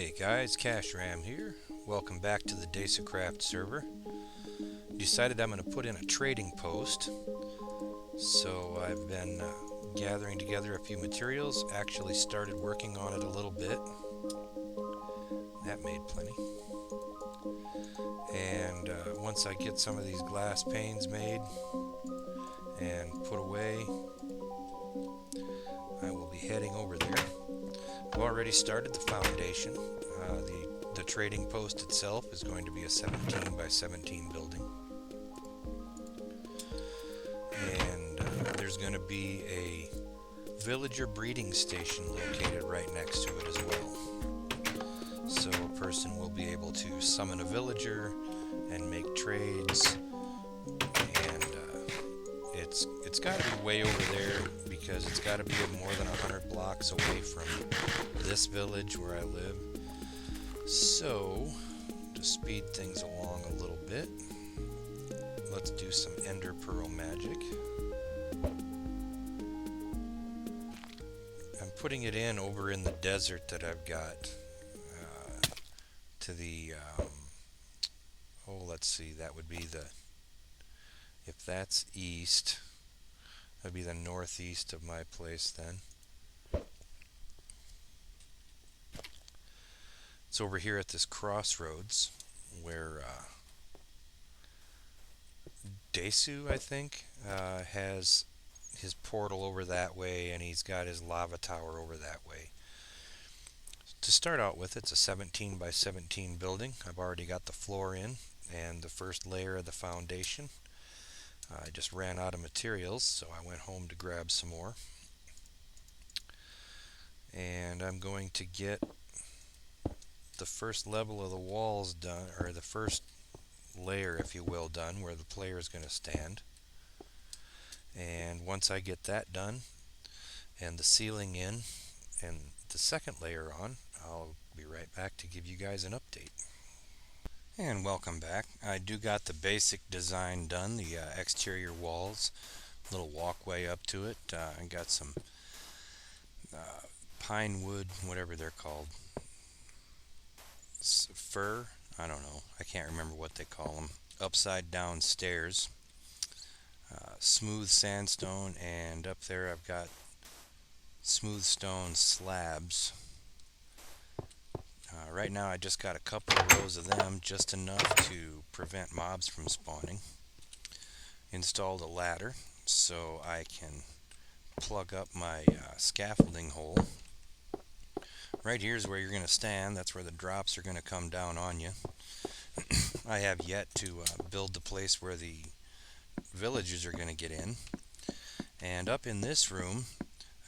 Hey guys, Cash Ram here. Welcome back to the Craft server. Decided I'm going to put in a trading post. So I've been gathering together a few materials, actually started working on it a little bit. That made plenty. And once I get some of these glass panes made and put away, I will be heading over there. I've already started the foundation. The trading post itself is going to be a 17 by 17 building. And there's going to be a villager breeding station located right next to it as well. So a person will be able to summon a villager and make trades. And it's got to be way over there because it's got to be more than 100 blocks away from this village where I live. So, to speed things along a little bit, let's do some Ender Pearl magic. I'm putting it in over in the desert that I've got to the, let's see, that would be if that's east, that would be the northeast of my place then. It's over here at this Crossroads where Desu, I think, has his portal over that way, and he's got his lava tower over that way. To start out with, it's a 17 by 17 building. I've already got the floor in and the first layer of the foundation. I just ran out of materials, so I went home to grab some more. And I'm going to get the first level of the walls done, or the first layer, if you will, done, where the player is going to stand. And once I get that done and the ceiling in and the second layer on, I'll be right back to give you guys an update. And welcome back. I do got the basic design done, the exterior walls, little walkway up to it. I got some pine wood, whatever they're called, fir, I don't know, I can't remember what they call them, upside down stairs, smooth sandstone, and up there I've got smooth stone slabs. Right now I just got a couple of rows of them, just enough to prevent mobs from spawning. Installed a ladder so I can plug up my scaffolding hole. Right here is where you're going to stand. That's where the drops are going to come down on you. I have yet to build the place where the villagers are going to get in. And up in this room,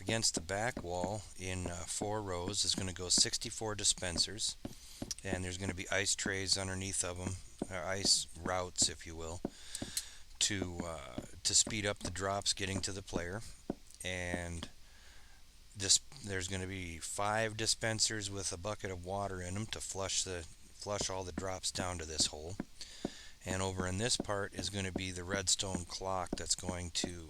against the back wall, in 4 rows, is going to go 64 dispensers. And there's going to be ice trays underneath of them, or ice routes, if you will, to speed up the drops getting to the player. And there's going to be 5 dispensers with a bucket of water in them to flush all the drops down to this hole. And over in this part is going to be the redstone clock that's going to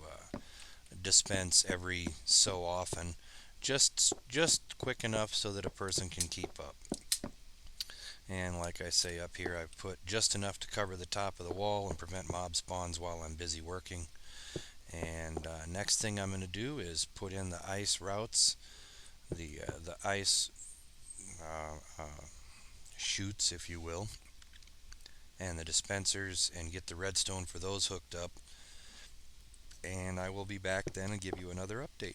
dispense every so often, just quick enough so that a person can keep up. And like I say, up here I've put just enough to cover the top of the wall and prevent mob spawns while I'm busy working. And next thing I'm going to do is put in the ice routes, the ice chutes, if you will, and the dispensers, and get the redstone for those hooked up. And I will be back then and give you another update.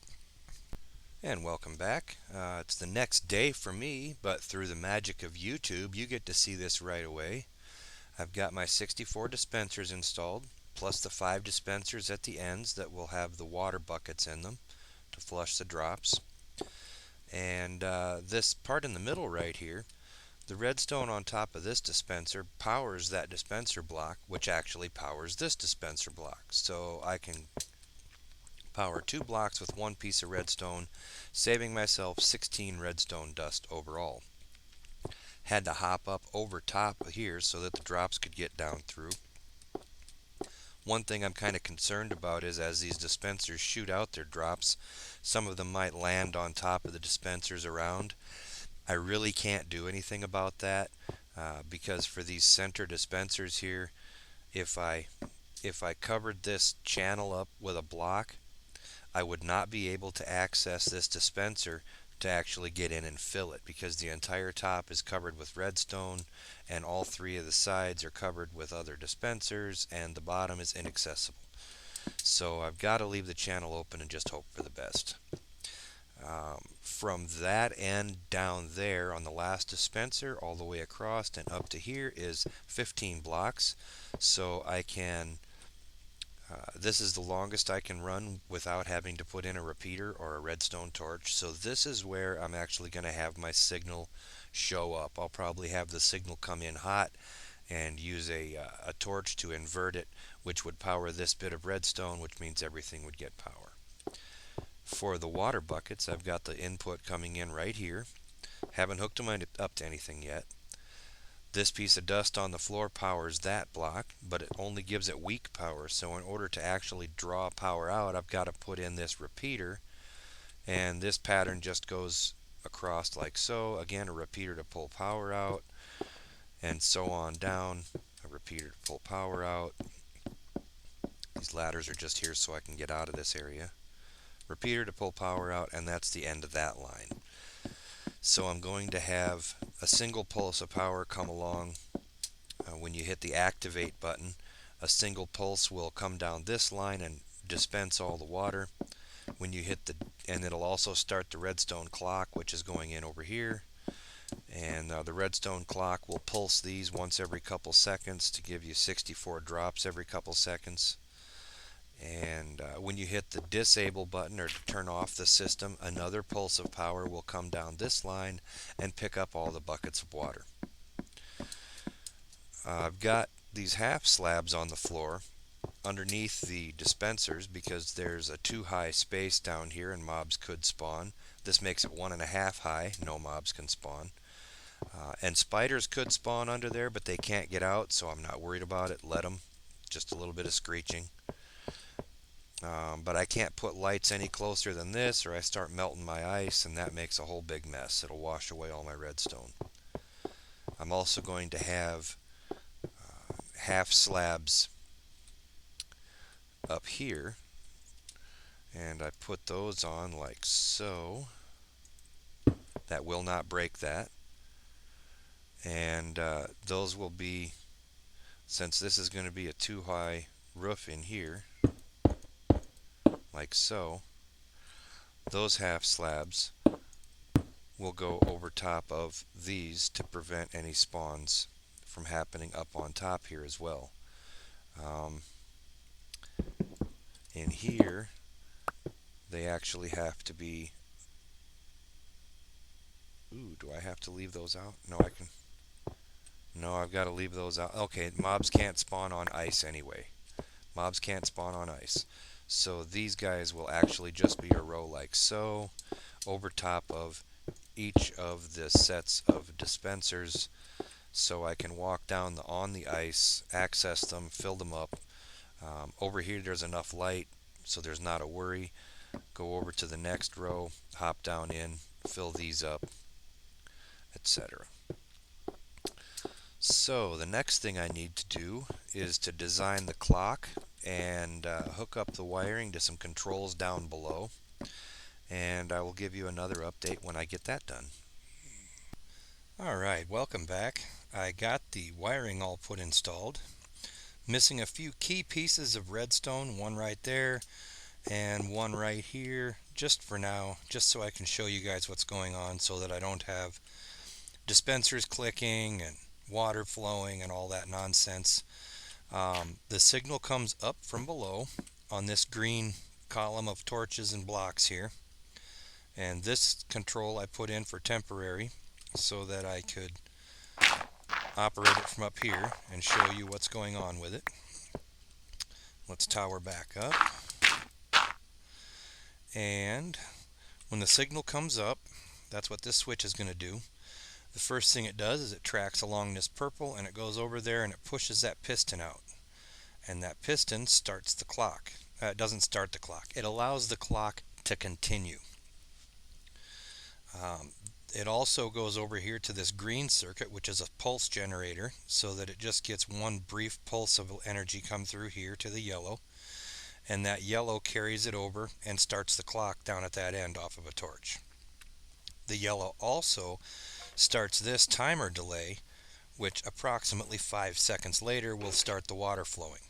And welcome back. It's the next day for me, but through the magic of YouTube, you get to see this right away. I've got my 64 dispensers installed, plus the 5 dispensers at the ends that will have the water buckets in them to flush the drops. And this part in the middle right here, the redstone on top of this dispenser powers that dispenser block, which actually powers this dispenser block. So I can power 2 blocks with 1 piece of redstone, saving myself 16 redstone dust overall. Had to hop up over top of here so that the drops could get down through. One thing I'm kind of concerned about is as these dispensers shoot out their drops, some of them might land on top of the dispensers around, I really can't do anything about that because for these center dispensers here, if I if I covered this channel up with a block, I would not be able to access this dispenser to actually get in and fill it because the entire top is covered with redstone and all three of the sides are covered with other dispensers and the bottom is inaccessible. So I've got to leave the channel open and just hope for the best. From that end down there on the last dispenser all the way across and up to here is 15 blocks. So I can this is the longest I can run without having to put in a repeater or a redstone torch. So this is where I'm actually going to have my signal show up. I'll probably have the signal come in hot and use a torch to invert it, which would power this bit of redstone, which means everything would get power. For the water buckets, I've got the input coming in right here. Haven't hooked them up to anything yet. This piece of dust on the floor powers that block, but it only gives it weak power. So in order to actually draw power out, I've got to put in this repeater, and this pattern just goes across like so. Again, a repeater to pull power out, and so on down. A repeater to pull power out. These ladders are just here so I can get out of this area. Repeater to pull power out, and that's the end of that line. So I'm going to have a single pulse of power come along. When you hit the activate button, a single pulse will come down this line and dispense all the water. When you hit and it'll also start the redstone clock, which is going in over here. And the redstone clock will pulse these once every couple seconds to give you 64 drops every couple seconds. And when you hit the disable button or to turn off the system, another pulse of power will come down this line and pick up all the buckets of water. I've got these half slabs on the floor underneath the dispensers because there's a too high space down here and mobs could spawn. This makes it 1.5 high, no mobs can spawn. And spiders could spawn under there, but they can't get out, so I'm not worried about it. Let them. Just a little bit of screeching. But I can't put lights any closer than this or I start melting my ice and that makes a whole big mess. It'll wash away all my redstone. I'm also going to have half slabs up here and I put those on like so. That will not break that. And those will be, since this is going to be a too high roof in here, like so, those half slabs will go over top of these to prevent any spawns from happening up on top here as well. In here, they actually have to be. Ooh, do I have to leave those out? No, I can. No, I've got to leave those out. Okay, mobs can't spawn on ice anyway. Mobs can't spawn on ice. So these guys will actually just be a row like so over top of each of the sets of dispensers so I can walk down on the ice, access them, fill them up. Over here there's enough light so there's not a worry. Go over to the next row, hop down in, fill these up, etc. So the next thing I need to do is to design the clock and hook up the wiring to some controls down below, and I will give you another update when I get that done. Alright, welcome back. I got the wiring all put installed. Missing a few key pieces of redstone, one right there and one right here, just for now, just so I can show you guys what's going on so that I don't have dispensers clicking and water flowing and all that nonsense. The signal comes up from below on this green column of torches and blocks here, and this control I put in for temporary so that I could operate it from up here and show you what's going on with it. Let's tower back up, and when the signal comes up, that's what this switch is going to do. The first thing it does is it tracks along this purple and it goes over there and it pushes that piston out, and that piston starts the clock. It doesn't start the clock, it allows the clock to continue. It also goes over here to this green circuit, which is a pulse generator, so that it just gets one brief pulse of energy come through here to the yellow, and that yellow carries it over and starts the clock down at that end off of a torch. The yellow also starts this timer delay, which approximately 5 seconds later will start the water flowing.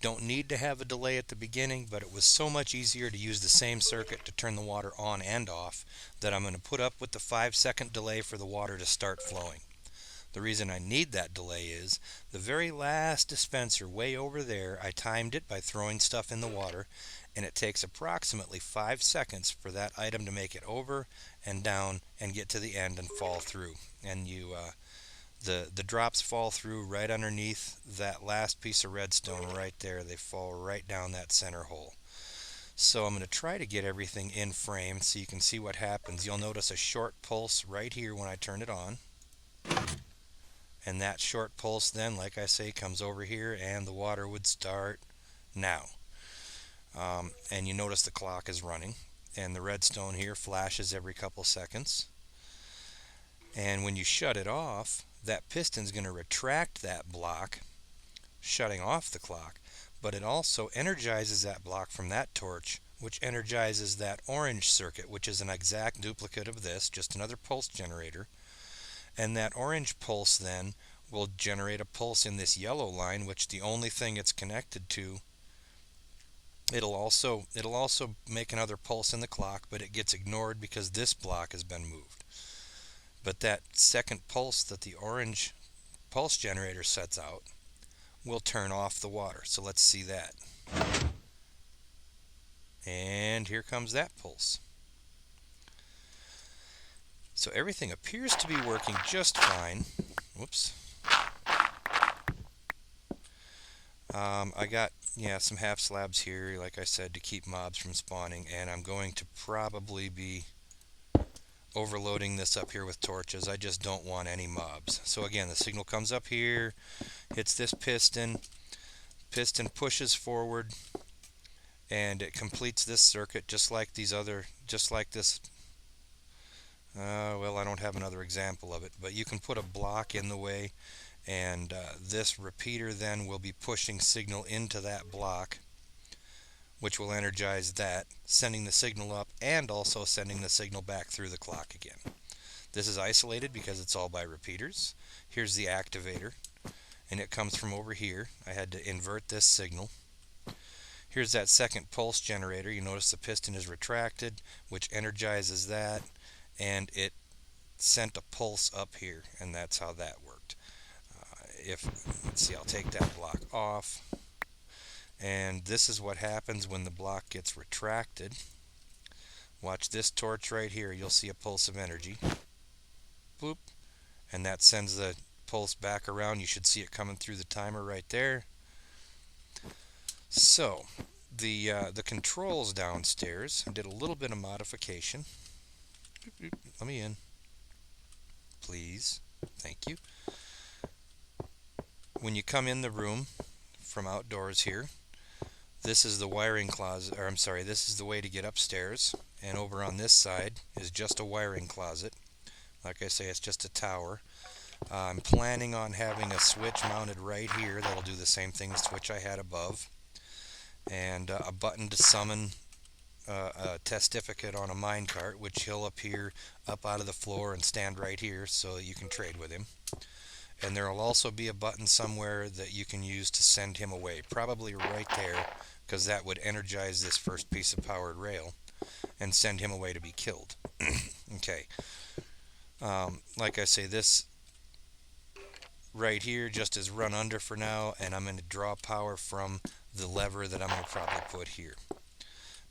Don't need to have a delay at the beginning, but it was so much easier to use the same circuit to turn the water on and off that I'm going to put up with the 5-second delay for the water to start flowing. The reason I need that delay is the very last dispenser way over there, I timed it by throwing stuff in the water, and it takes approximately 5 seconds for that item to make it over and down and get to the end and fall through. And the drops fall through right underneath that last piece of redstone right there. They fall right down that center hole. So I'm going to try to get everything in frame so you can see what happens. You'll notice a short pulse right here when I turn it on. And that short pulse then, like I say, comes over here and the water would start now. And you notice the clock is running. And the redstone here flashes every couple seconds. And when you shut it off, that piston's going to retract that block, shutting off the clock, but it also energizes that block from that torch, which energizes that orange circuit, which is an exact duplicate of this, just another pulse generator. And that orange pulse then will generate a pulse in this yellow line, which the only thing it's connected to, it'll also make another pulse in the clock, but it gets ignored because this block has been moved. But that second pulse that the orange pulse generator sets out will turn off the water. So let's see that. And here comes that pulse. So everything appears to be working just fine. Whoops. I got some half slabs here, like I said, to keep mobs from spawning, and I'm going to probably be overloading this up here with torches. I just don't want any mobs. So again, the signal comes up here, hits this piston pushes forward, and it completes this circuit just like this. Well, I don't have another example of it, but you can put a block in the way, and this repeater then will be pushing signal into that block, which will energize that, sending the signal up and also sending the signal back through the clock again. This is isolated because it's all by repeaters. Here's the activator, and it comes from over here. I had to invert this signal. Here's that second pulse generator. You notice the piston is retracted, which energizes that, and it sent a pulse up here, and that's how that worked. Let's see, I'll take that block off. And this is what happens when the block gets retracted. Watch this torch right here. You'll see a pulse of energy. Boop. And that sends the pulse back around. You should see it coming through the timer right there. So, the controls downstairs, I did a little bit of modification. Let me in, please. Thank you. When you come in the room from outdoors here, this is the wiring closet, or I'm sorry, this is the way to get upstairs, and over on this side is just a wiring closet. Like I say, it's just a tower. I'm planning on having a switch mounted right here that'll do the same thing as the switch I had above, and a button to summon a testificate on a minecart, which he'll appear up out of the floor and stand right here so that you can trade with him. And there will also be a button somewhere that you can use to send him away, probably right there, because that would energize this first piece of powered rail and send him away to be killed. Okay. Like I say, this right here just is run under for now, and I'm going to draw power from the lever that I'm going to probably put here.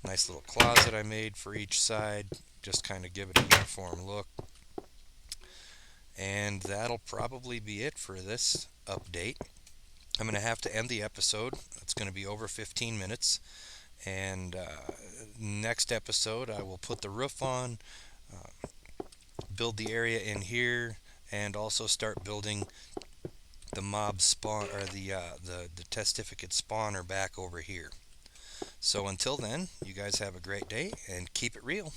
Nice little closet I made for each side, just kind of give it a uniform look. And that'll probably be it for this update. I'm going to have to end the episode. It's going to be over 15 minutes. And next episode, I will put the roof on, build the area in here, and also start building the mob spawn, or the testificate spawner back over here. So until then, you guys have a great day and keep it real.